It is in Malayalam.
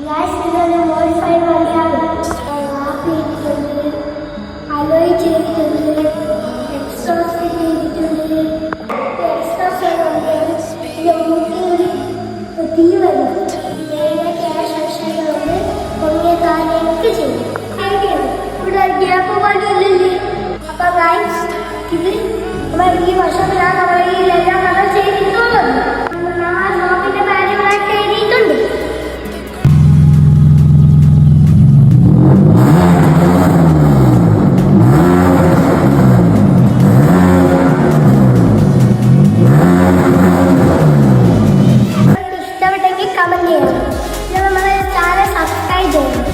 ഗൈസ് ഇതൊരു മോഡിഫൈഡ് വണ്ടിയാണ്. ഹാപ്പി ഇട്ടിട്ടുണ്ട്, അലോയ് ചെയ്തിട്ടുണ്ട്, എക്സോസ്റ്റ് ചെയ്തിട്ടുണ്ട്, എക്സോസ്റ്റ് വണ്ടിയാണ്. ഇതിന്റെ മൂക്കിൽ തീ വരും. ക്യാഷ് പൊങ്ങിയ കാര്യമൊക്കെ ചെയ്യും. ഇവിടെ ഗ്യാപ്പ് പോലെയല്ലേ. അപ്പൊ ഗൈസ് ഇത് നമ്മൾ ഈ വർഷത്തിലാണ് നമ്മൾ ഈ എല്ലാം നമ്മൾ ചെയ്തിട്ടുള്ളത്. ആ ഷോപ്പിന്റെ കാര്യങ്ങളൊക്കെ എഴുതിയിട്ടുണ്ട്. ഇഷ്ടപ്പെട്ടെങ്കിൽ കമന്റ് ചെയ്യണം. പിന്നെ നമ്മുടെ ചാനൽ സബ്സ്ക്രൈബ് ചെയ്യണം.